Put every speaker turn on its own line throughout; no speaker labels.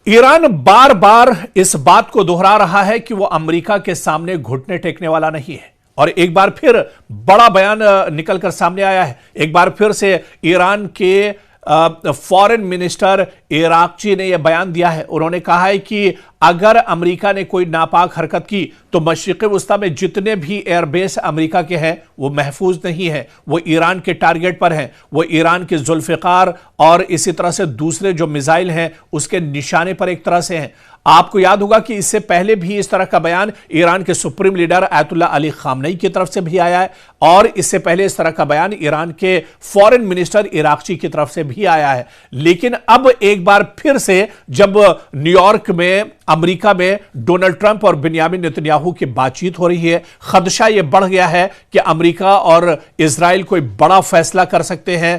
Iran बार बार इस बात को दोहरा रहा है कि वो अमेरिका के सामने घुटने टेकने वाला नहीं है और एक बार फिर बड़ा बयान निकलकर सामने आया है। एक बार फिर से ईरान के फॉरेन मिनिस्टर इराकची ने यह बयान दिया है। उन्होंने कहा है कि अगर अमेरिका ने कोई नापाक हरकत की तो मशरिक़ वस्ता में जितने भी एयरबेस अमेरिका के हैं वो महफूज नहीं है, वो ईरान के टारगेट पर हैं, वो ईरान के जुल्फ़िकार और इसी तरह से दूसरे जो मिसाइल हैं उसके निशाने पर एक तरह से हैं। आपको याद होगा कि इससे पहले भी इस तरह का बयान ईरान के supreme leader Ayatollah Ali Khamenei की तरफ से भी आया है और इससे पहले इस तरह का बयान ईरान के फॉरेन मिनिस्टर इराकची की तरफ से भी आया है। लेकिन अब एक बार फिर से जब न्यूयॉर्क में अमेरिका में डोनाल्ड ट्रंप और बिन्यामिन नेतन्याहू की बातचीत हो रही है, खदशा यह बढ़ गया है कि अमेरिका और इजराइल कोई बड़ा फैसला कर सकते हैं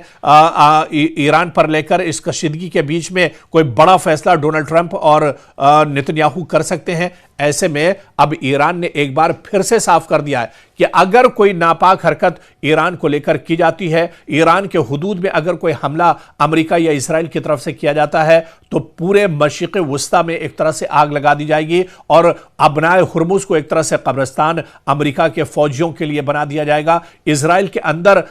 ईरान पर लेकर। इस कशीदगी के बीच में कोई बड़ा फैसला डोनाल्ड ट्रंप और नेतन्याहू कर सकते हैं। ऐसे में अब ईरान ने एक बार फिर से साफ कर दिया है कि अगर कोई नापाक हरकत ईरान को लेकर की जाती है, ईरान के हुदूद में अगर कोई हमला अमेरिका या इजराइल की तरफ से किया जाता है तो पूरे मशरिक़ वस्ता में एक तरह से आग लगा दी जाएगी और अबनाए हुर्मुज को एक तरह से कब्रिस्तान अमेरिका के फौजियों के लिए बना दिया जाएगा। इजराइल के अंदर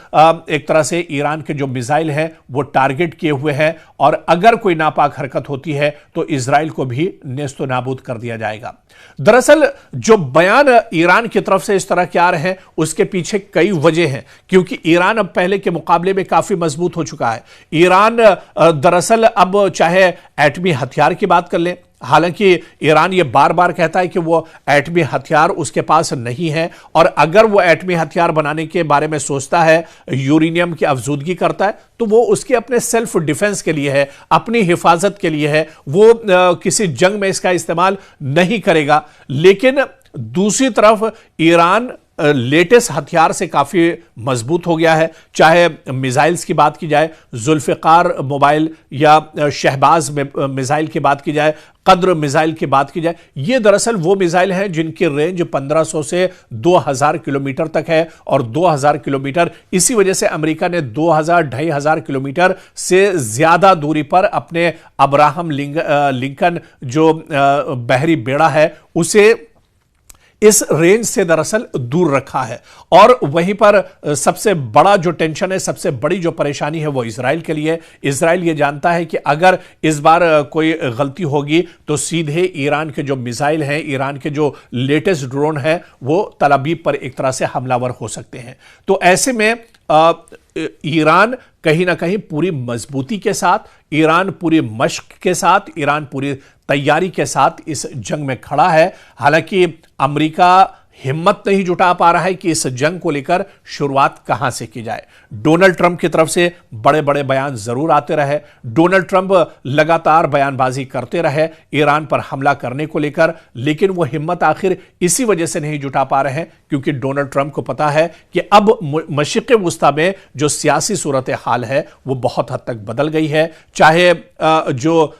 एक तरह से ईरान के जो मिसाइल हैं वो टारगेट किए हुए हैं और अगर कोई नापाक हरकत होती है तो इजराइल को भी नेस्तो नाबूद कर दिया जाएगा। दरअसल जो बयान ईरान की तरफ से इस तरह के आ रहे हैं उसके पीछे कई वजह हैं, क्योंकि ईरान अब पहले के मुकाबले में काफी मजबूत हो चुका है। ईरान दरअसल अब चाहे एटमी हथियार की बात कर लें, हालांकि ईरान ये बार बार कहता है कि वो एटमी हथियार उसके पास नहीं है और अगर वो एटमी हथियार बनाने के बारे में सोचता है, यूरेनियम की अफजूदगी करता है तो वो उसके अपने सेल्फ डिफेंस के लिए है, अपनी हिफाजत के लिए है, वो किसी जंग में इसका इस्तेमाल नहीं करेगा। लेकिन दूसरी तरफ ईरान लेटेस्ट हथियार से काफी मजबूत हो गया है, चाहे मिसाइल्स की बात की जाए, जुल्फ़िकार मोबाइल या शहबाज मिसाइल की बात की जाए, कद्र मिसाइल की बात की जाए। ये दरअसल वो मिसाइल हैं जिनकी रेंज 1500 से 2000 किलोमीटर तक है और 2000 किलोमीटर इसी वजह से अमेरिका ने 2000-2500 किलोमीटर से ज्यादा दूरी पर अपने अब्राहम लिंकन जो बहरी बेड़ा है उसे इस रेंज से दरअसल दूर रखा है। और वहीं पर सबसे बड़ा जो टेंशन है, सबसे बड़ी जो परेशानी है वो इजराइल के लिए। इजराइल ये जानता है कि अगर इस बार कोई गलती होगी तो सीधे ईरान के जो मिसाइल हैं, ईरान के जो लेटेस्ट ड्रोन है वो तल अवीव पर एक तरह से हमलावर हो सकते हैं। तो ऐसे में ईरान कहीं ना कहीं पूरी मजबूती के साथ, ईरान पूरी मश्क के साथ, ईरान पूरी तैयारी के साथ इस जंग में खड़ा है। हालांकि अमेरिका हिम्मत नहीं जुटा पा रहा है कि इस जंग को लेकर शुरुआत कहां से की जाए। डोनाल्ड ट्रंप की तरफ से बड़े बड़े बयान जरूर आते रहे, डोनाल्ड ट्रंप लगातार बयानबाजी करते रहे ईरान पर हमला करने को लेकर, लेकिन वो हिम्मत आखिर इसी वजह से नहीं जुटा पा रहे हैं क्योंकि डोनाल्ड ट्रंप को पता है कि अब मशरिक़ वस्ता में जो सियासी सूरत हाल है वो बहुत हद तक बदल गई है। चाहे जो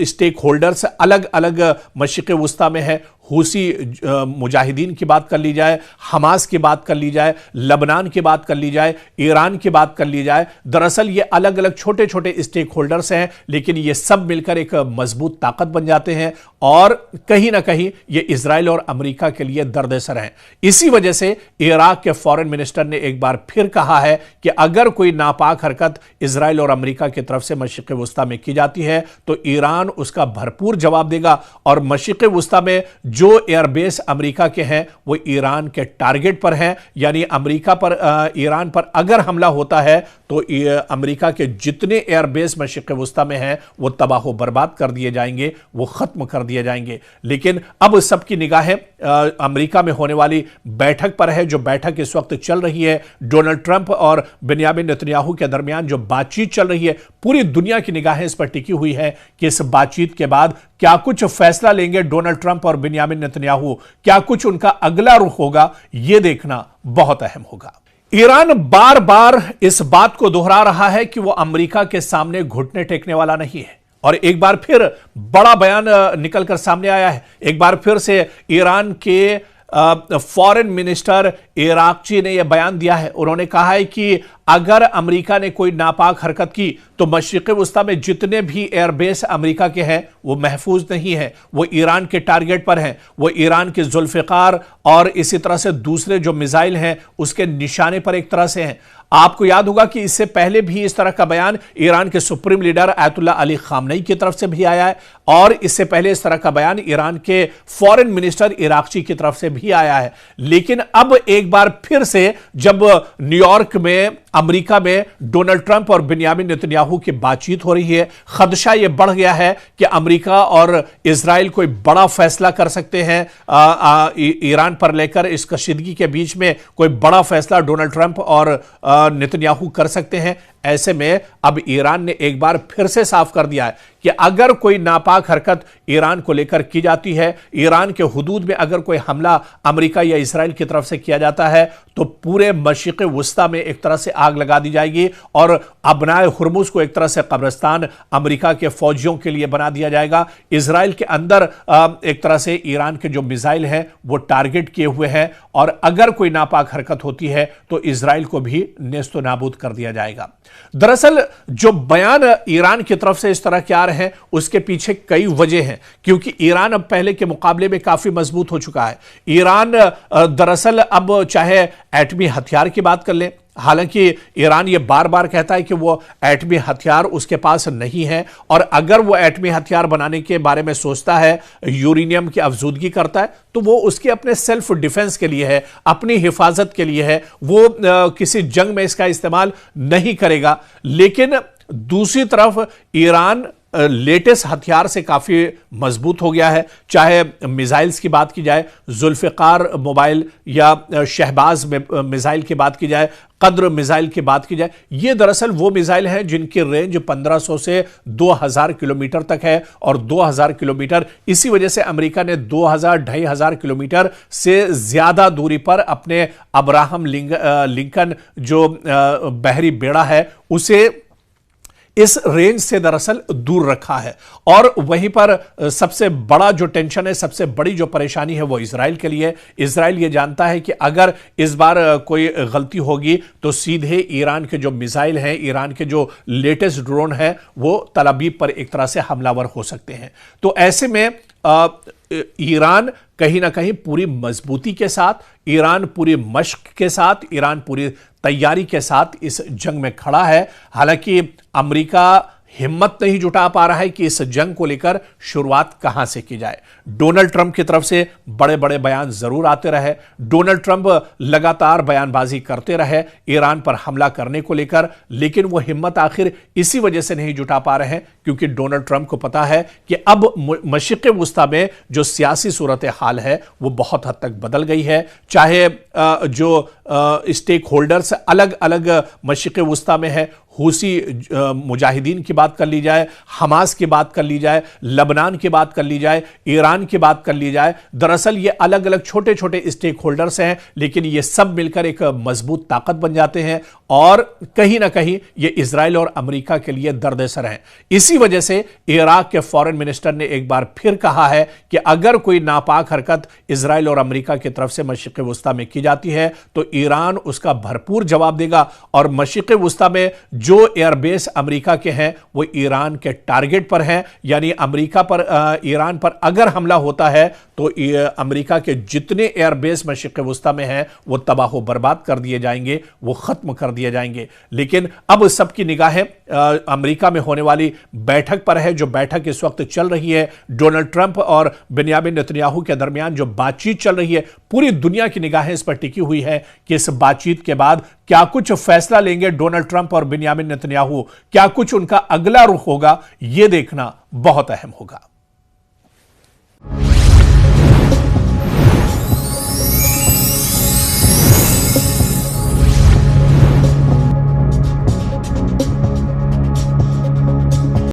स्टेक होल्डर्स अलग अलग मशरिक़ वस्ता में है, हूसी मुजाहिदीन की बात कर ली जाए, हमास की बात कर ली जाए, लबनान की बात कर ली जाए, ईरान की बात कर ली जाए, दरअसल ये अलग अलग छोटे छोटे स्टेक होल्डर्स हैं, लेकिन ये सब मिलकर एक मजबूत ताकत बन जाते हैं और कहीं ना कहीं ये इजराइल और अमेरिका के लिए दर्द-ए-सर हैं। इसी वजह से इराक के फॉरेन मिनिस्टर ने एक बार फिर कहा है कि अगर कोई नापाक हरकत इजराइल और अमेरिका की तरफ से मशरिक़ वस्ता में की जाती है तो ईरान उसका भरपूर जवाब देगा और मशरिक़ वस्ता में जो एयरबेस अमेरिका के हैं वो ईरान के टारगेट पर हैं, यानी अमेरिका पर ईरान पर अगर हमला होता है तो अमेरिका के जितने एयरबेस मशरिक़ वस्ता में हैं वो तबाह बर्बाद कर दिए जाएंगे, वो खत्म कर दिए जाएंगे। लेकिन अब सबकी निगाहें अमेरिका में होने वाली बैठक पर है, जो बैठक इस वक्त चल रही है डोनाल्ड ट्रंप और बिन्यामिन नेतन्याहू के दरमियान जो बातचीत चल रही है, पूरी दुनिया की निगाहें इस पर टिकी हुई है कि इस बातचीत के बाद क्या कुछ फैसला लेंगे डोनाल्ड ट्रंप और बिन्यामिन नेतन्याहू, क्या कुछ उनका अगला रुख होगा, यह देखना बहुत अहम होगा। ईरान बार बार इस बात को दोहरा रहा है कि वो अमेरिका के सामने घुटने टेकने वाला नहीं है और एक बार फिर बड़ा बयान निकलकर सामने आया है। एक बार फिर से ईरान के फॉरेन मिनिस्टर इराकची ने यह बयान दिया है। उन्होंने कहा है कि अगर अमेरिका ने कोई नापाक हरकत की तो मशरिक़ वस्ता में जितने भी एयरबेस अमेरिका के हैं वो महफूज नहीं है, वो ईरान के टारगेट पर हैं, वो ईरान के जुल्फ़िकार और इसी तरह से दूसरे जो मिसाइल हैं उसके निशाने पर एक तरह से हैं। आपको याद होगा कि इससे पहले भी इस तरह का बयान ईरान के supreme leader Ayatollah Ali Khamenei की तरफ से भी आया है और इससे पहले इस तरह का बयान ईरान के फॉरेन मिनिस्टर इराकची की तरफ से भी आया है। लेकिन अब एक बार फिर से जब न्यूयॉर्क में अमेरिका में डोनाल्ड ट्रंप और बिन्यामिन नेतन्याहू की बातचीत हो रही है, खदशा यह बढ़ गया है कि अमेरिका और इजराइल कोई बड़ा फैसला कर सकते हैं ईरान पर लेकर। इस कशीदगी के बीच में कोई बड़ा फैसला डोनाल्ड ट्रंप और नेतन्याहू कर सकते हैं। ऐसे में अब ईरान ने एक बार फिर से साफ कर दिया है कि अगर कोई नापाक हरकत ईरान को लेकर की जाती है, ईरान के हुदूद में अगर कोई हमला अमेरिका या इजराइल की तरफ से किया जाता है तो पूरे मशरिक़ वस्ता में एक तरह से आग लगा दी जाएगी और अबनाए हुर्मुज को एक तरह से कब्रिस्तान अमेरिका के फौजियों के लिए बना दिया जाएगा। इजराइल के अंदर एक तरह से ईरान के जो मिसाइल हैं वो टारगेट किए हुए हैं और अगर कोई नापाक हरकत होती है तो इजराइल को भी नेस्तो नाबूद कर दिया जाएगा। दरअसल जो बयान ईरान की तरफ से इस तरह के आ रहे हैं उसके पीछे कई वजह हैं, क्योंकि ईरान अब पहले के मुकाबले में काफी मजबूत हो चुका है। ईरान दरअसल अब चाहे एटमी हथियार की बात कर लें, हालांकि ईरान ये बार बार कहता है कि वो एटमी हथियार उसके पास नहीं है और अगर वो एटमी हथियार बनाने के बारे में सोचता है, यूरेनियम की अफजूदगी करता है तो वो उसके अपने सेल्फ डिफेंस के लिए है, अपनी हिफाजत के लिए है, वो किसी जंग में इसका इस्तेमाल नहीं करेगा। लेकिन दूसरी तरफ ईरान लेटेस्ट हथियार से काफी मजबूत हो गया है, चाहे मिसाइल्स की बात की जाए, जुल्फिकार मोबाइल या शहबाज मिसाइल की बात की जाए, कद्र मिसाइल की बात की जाए। ये दरअसल वो मिसाइल हैं जिनकी रेंज 1500 से 2000 किलोमीटर तक है और 2000 किलोमीटर इसी वजह से अमेरिका ने 2000-2500 किलोमीटर से ज्यादा दूरी पर अपने अब्राहम लिंकन जो बहरी बेड़ा है उसे इस रेंज से दरअसल दूर रखा है। और वहीं पर सबसे बड़ा जो टेंशन है, सबसे बड़ी जो परेशानी है वो इजराइल के लिए। इजराइल ये जानता है कि अगर इस बार कोई गलती होगी तो सीधे ईरान के जो मिसाइल हैं, ईरान के जो लेटेस्ट ड्रोन है वो तल अवीव पर एक तरह से हमलावर हो सकते हैं। तो ऐसे में ईरान कहीं ना कहीं पूरी मजबूती के साथ, ईरान पूरी मश्क के साथ, ईरान पूरी तैयारी के साथ इस जंग में खड़ा है। हालांकि अमेरिका हिम्मत नहीं जुटा पा रहा है कि इस जंग को लेकर शुरुआत कहां से की जाए। डोनाल्ड ट्रंप की तरफ से बड़े बड़े बयान जरूर आते रहे, डोनाल्ड ट्रंप लगातार बयानबाजी करते रहे ईरान पर हमला करने को लेकर, लेकिन वो हिम्मत आखिर इसी वजह से नहीं जुटा पा रहे हैं क्योंकि डोनाल्ड ट्रंप को पता है कि अब मशरिक़ वस्ता में जो सियासी सूरत हाल है वो बहुत हद तक बदल गई है। चाहे जो स्टेक होल्डर्स अलग अलग मशरिक़ वस्ता में है, हूसी मुजाहिदीन की बात कर ली जाए, हमास की बात कर ली जाए, लबनान की बात कर ली जाए, ईरान की बात कर ली जाए, दरअसल ये अलग अलग छोटे छोटे स्टेक होल्डर्स हैं, लेकिन ये सब मिलकर एक मजबूत ताकत बन जाते हैं और कहीं ना कहीं ये इजराइल और अमेरिका के लिए दर्द-ए-सर हैं। इसी वजह से इराक के फॉरेन मिनिस्टर ने एक बार फिर कहा है कि अगर कोई नापाक हरकत इजराइल और अमेरिका की तरफ से मशरिक़ वस्ता में की जाती है तो ईरान उसका भरपूर जवाब देगा और मशरिक़ वस्ता में जो एयरबेस अमेरिका के हैं वो ईरान के टारगेट पर हैं, यानी अमेरिका पर ईरान पर अगर हमला होता है तो अमेरिका के जितने एयरबेस मशरिक़ वस्ता में हैं वो तबाह बर्बाद कर दिए जाएंगे, वो खत्म कर दिए जाएंगे। लेकिन अब सबकी निगाहें अमेरिका में होने वाली बैठक पर है, जो बैठक इस वक्त चल रही है डोनाल्ड ट्रंप और बिन्यामिन नेतन्याहू के दरमियान जो बातचीत चल रही है, पूरी दुनिया की निगाहें इस पर टिकी हुई है कि इस बातचीत के बाद क्या कुछ फैसला लेंगे डोनाल्ड ट्रंप और बिन्यामिन नेतन्याहू, क्या कुछ उनका अगला रुख होगा, यह देखना बहुत अहम होगा।